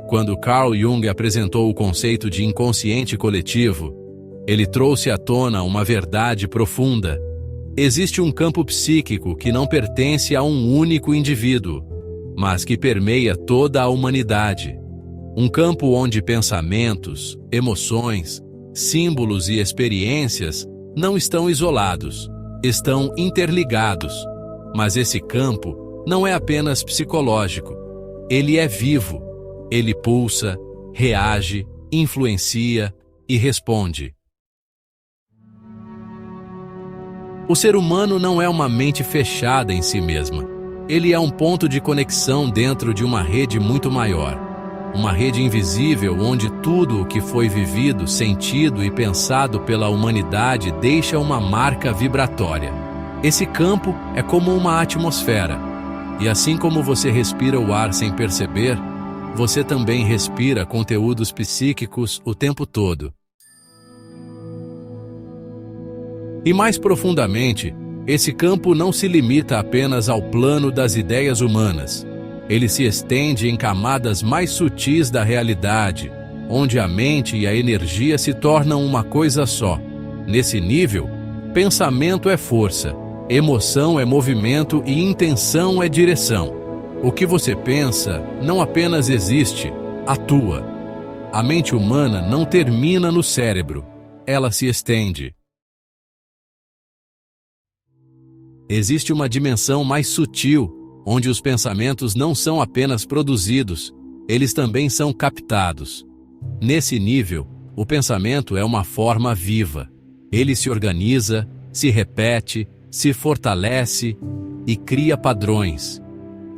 Quando Carl Jung apresentou o conceito de inconsciente coletivo, ele trouxe à tona uma verdade profunda. Existe um campo psíquico que não pertence a um único indivíduo, mas que permeia toda a humanidade. Um campo onde pensamentos, emoções, símbolos e experiências não estão isolados, estão interligados. Mas esse campo não é apenas psicológico, ele é vivo. Ele pulsa, reage, influencia e responde. O ser humano não é uma mente fechada em si mesma. Ele é um ponto de conexão dentro de uma rede muito maior. Uma rede invisível onde tudo o que foi vivido, sentido e pensado pela humanidade deixa uma marca vibratória. Esse campo é como uma atmosfera. E assim como você respira o ar sem perceber, você também respira conteúdos psíquicos o tempo todo. E mais profundamente, esse campo não se limita apenas ao plano das ideias humanas. Ele se estende em camadas mais sutis da realidade, onde a mente e a energia se tornam uma coisa só. Nesse nível, pensamento é força, emoção é movimento e intenção é direção. O que você pensa não apenas existe, atua. A mente humana não termina no cérebro, ela se estende. Existe uma dimensão mais sutil, onde os pensamentos não são apenas produzidos, eles também são captados. Nesse nível, o pensamento é uma forma viva. Ele se organiza, se repete, se fortalece e cria padrões.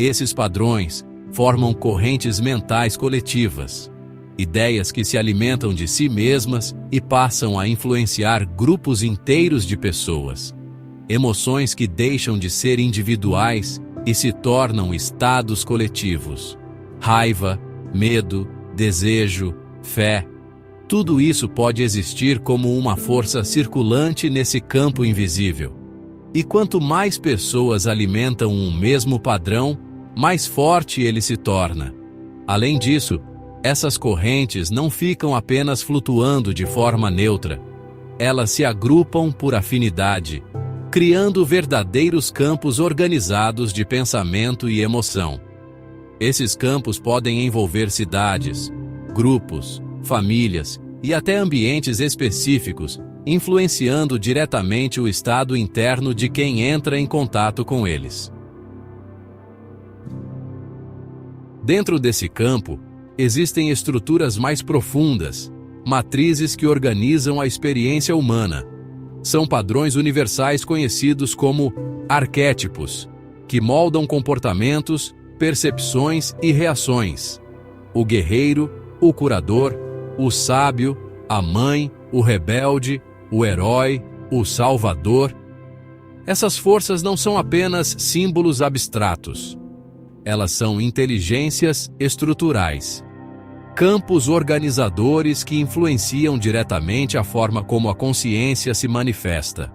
Esses padrões formam correntes mentais coletivas, ideias que se alimentam de si mesmas e passam a influenciar grupos inteiros de pessoas. Emoções que deixam de ser individuais e se tornam estados coletivos. Raiva, medo, desejo, fé. Tudo isso pode existir como uma força circulante nesse campo invisível. E quanto mais pessoas alimentam um mesmo padrão, mais forte ele se torna. Além disso, essas correntes não ficam apenas flutuando de forma neutra. Elas se agrupam por afinidade, criando verdadeiros campos organizados de pensamento e emoção. Esses campos podem envolver cidades, grupos, famílias e até ambientes específicos, influenciando diretamente o estado interno de quem entra em contato com eles. Dentro desse campo, existem estruturas mais profundas, matrizes que organizam a experiência humana. São padrões universais conhecidos como arquétipos, que moldam comportamentos, percepções e reações. O guerreiro, o curador, o sábio, a mãe, o rebelde, o herói, o salvador. Essas forças não são apenas símbolos abstratos. Elas são inteligências estruturais. Campos organizadores que influenciam diretamente a forma como a consciência se manifesta.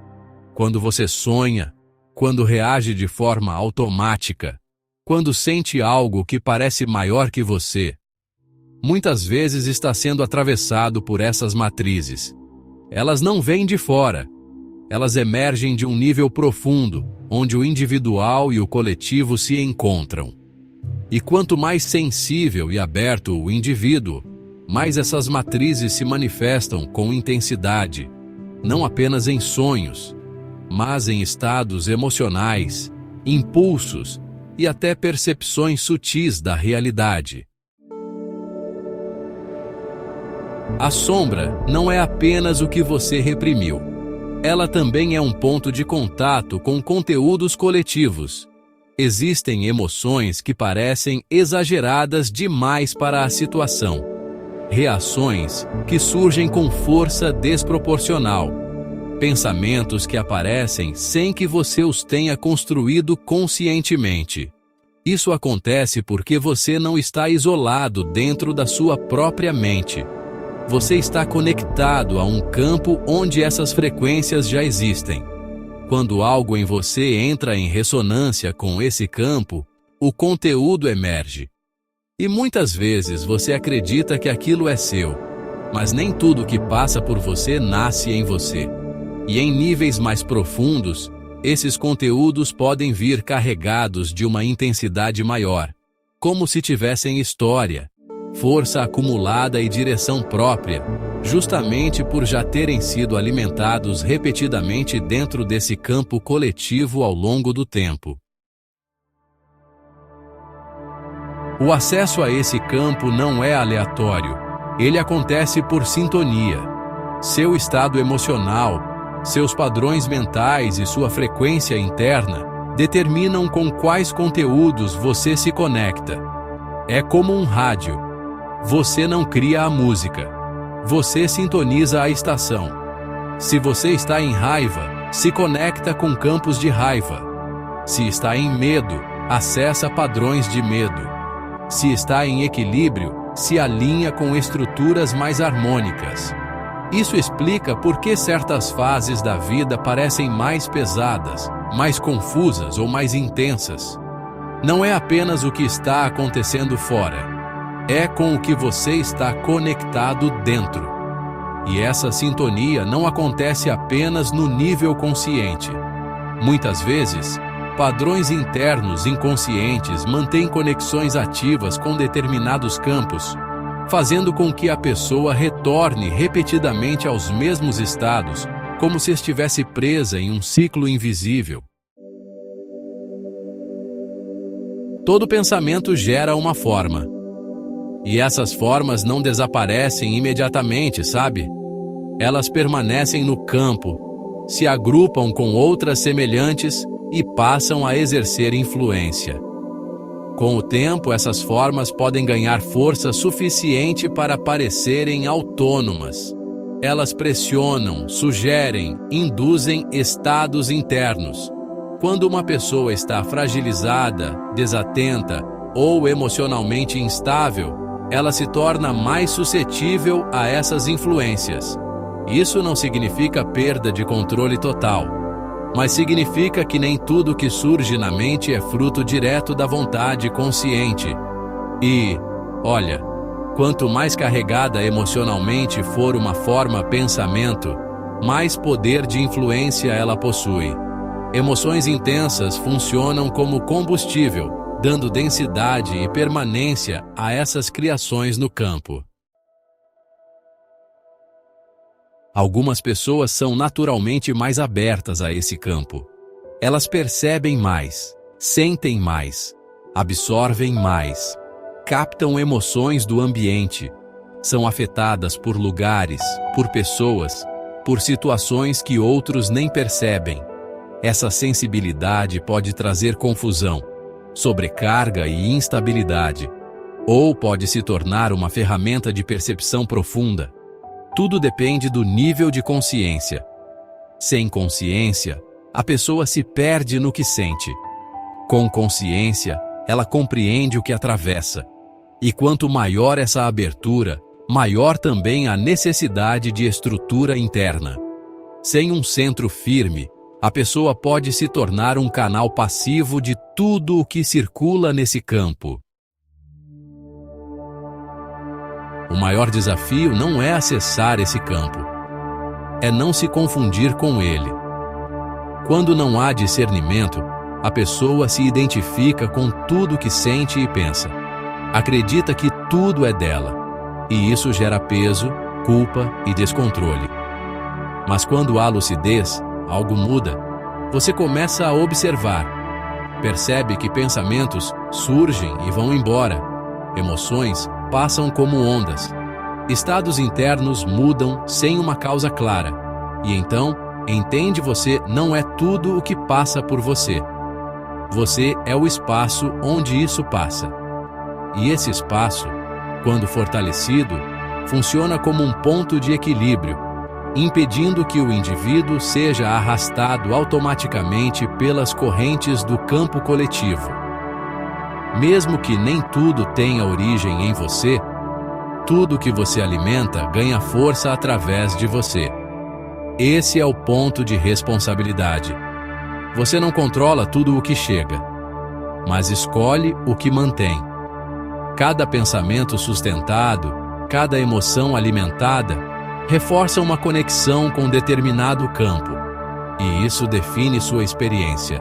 Quando você sonha, quando reage de forma automática, quando sente algo que parece maior que você, muitas vezes está sendo atravessado por essas matrizes. Elas não vêm de fora. Elas emergem de um nível profundo, onde o individual e o coletivo se encontram. E quanto mais sensível e aberto o indivíduo, mais essas matrizes se manifestam com intensidade, não apenas em sonhos, mas em estados emocionais, impulsos e até percepções sutis da realidade. A sombra não é apenas o que você reprimiu. Ela também é um ponto de contato com conteúdos coletivos. Existem emoções que parecem exageradas demais para a situação. Reações que surgem com força desproporcional. Pensamentos que aparecem sem que você os tenha construído conscientemente. Isso acontece porque você não está isolado dentro da sua própria mente. Você está conectado a um campo onde essas frequências já existem. Quando algo em você entra em ressonância com esse campo, o conteúdo emerge. E muitas vezes você acredita que aquilo é seu, mas nem tudo que passa por você nasce em você. E em níveis mais profundos, esses conteúdos podem vir carregados de uma intensidade maior, como se tivessem história, força acumulada e direção própria, justamente por já terem sido alimentados repetidamente dentro desse campo coletivo ao longo do tempo. O acesso a esse campo não é aleatório, ele acontece por sintonia. Seu estado emocional, seus padrões mentais e sua frequência interna determinam com quais conteúdos você se conecta. É como um rádio. Você não cria a música. Você sintoniza a estação. Se você está em raiva, se conecta com campos de raiva. Se está em medo, acessa padrões de medo. Se está em equilíbrio, se alinha com estruturas mais harmônicas. Isso explica por que certas fases da vida parecem mais pesadas, mais confusas ou mais intensas. Não é apenas o que está acontecendo fora. É com o que você está conectado dentro. E essa sintonia não acontece apenas no nível consciente. Muitas vezes, padrões internos inconscientes mantêm conexões ativas com determinados campos, fazendo com que a pessoa retorne repetidamente aos mesmos estados, como se estivesse presa em um ciclo invisível. Todo pensamento gera uma forma. E essas formas não desaparecem imediatamente, sabe? Elas permanecem no campo, se agrupam com outras semelhantes e passam a exercer influência. Com o tempo, essas formas podem ganhar força suficiente para parecerem autônomas. Elas pressionam, sugerem, induzem estados internos. Quando uma pessoa está fragilizada, desatenta ou emocionalmente instável, ela se torna mais suscetível a essas influências. Isso não significa perda de controle total, mas significa que nem tudo que surge na mente é fruto direto da vontade consciente. E, olha, quanto mais carregada emocionalmente for uma forma pensamento, mais poder de influência ela possui. Emoções intensas funcionam como combustível, dando densidade e permanência a essas criações no campo. Algumas pessoas são naturalmente mais abertas a esse campo. Elas percebem mais, sentem mais, absorvem mais, captam emoções do ambiente, são afetadas por lugares, por pessoas, por situações que outros nem percebem. Essa sensibilidade pode trazer confusão, sobrecarga e instabilidade, ou pode se tornar uma ferramenta de percepção profunda. Tudo depende do nível de consciência. Sem consciência, a pessoa se perde no que sente. Com consciência, ela compreende o que atravessa. E quanto maior essa abertura, maior também a necessidade de estrutura interna. Sem um centro firme, a pessoa pode se tornar um canal passivo de tudo o que circula nesse campo. O maior desafio não é acessar esse campo, é não se confundir com ele. Quando não há discernimento, a pessoa se identifica com tudo que sente e pensa. Acredita que tudo é dela, e isso gera peso, culpa e descontrole. Mas quando há lucidez, algo muda. Você começa a observar. Percebe que pensamentos surgem e vão embora. Emoções passam como ondas. Estados internos mudam sem uma causa clara. E então, entende, você não é tudo o que passa por você. Você é o espaço onde isso passa. E esse espaço, quando fortalecido, funciona como um ponto de equilíbrio, impedindo que o indivíduo seja arrastado automaticamente pelas correntes do campo coletivo. Mesmo que nem tudo tenha origem em você, tudo que você alimenta ganha força através de você. Esse é o ponto de responsabilidade. Você não controla tudo o que chega. mas escolhe o que mantém. Cada pensamento sustentado, cada emoção alimentada, reforça uma conexão com determinado campo, e isso define sua experiência.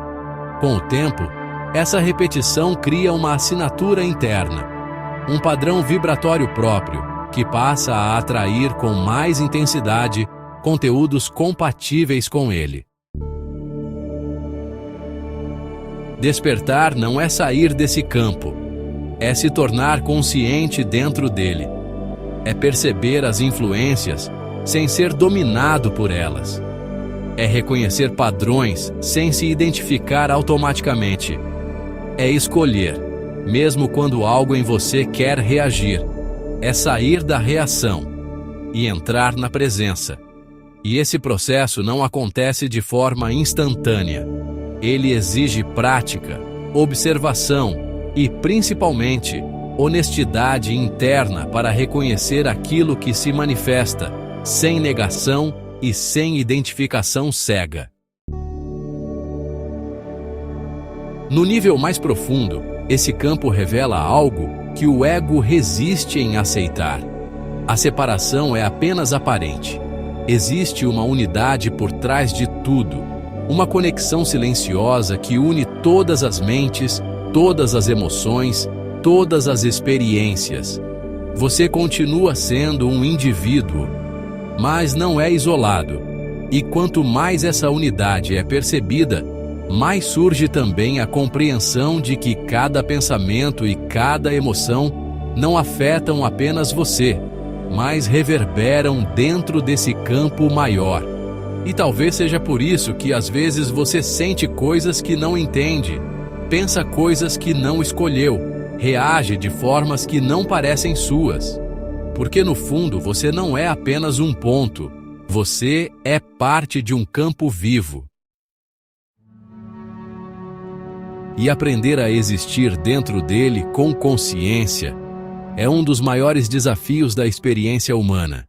Com o tempo, essa repetição cria uma assinatura interna, um padrão vibratório próprio, que passa a atrair com mais intensidade conteúdos compatíveis com ele. Despertar não é sair desse campo, é se tornar consciente dentro dele. É perceber as influências sem ser dominado por elas. É reconhecer padrões sem se identificar automaticamente. É escolher, mesmo quando algo em você quer reagir. É sair da reação e entrar na presença. E esse processo não acontece de forma instantânea. Ele exige prática, observação e, principalmente, honestidade interna para reconhecer aquilo que se manifesta, sem negação e sem identificação cega. No nível mais profundo, esse campo revela algo que o ego resiste em aceitar. A separação é apenas aparente. Existe uma unidade por trás de tudo, uma conexão silenciosa que une todas as mentes, todas as emoções, todas as experiências. Você continua sendo um indivíduo, mas não é isolado. E quanto mais essa unidade é percebida, mais surge também a compreensão de que cada pensamento e cada emoção não afetam apenas você, mas reverberam dentro desse campo maior. E talvez seja por isso que às vezes você sente coisas que não entende, pensa coisas que não escolheu, reage de formas que não parecem suas. Porque no fundo você não é apenas um ponto, você é parte de um campo vivo. E aprender a existir dentro dele com consciência é um dos maiores desafios da experiência humana.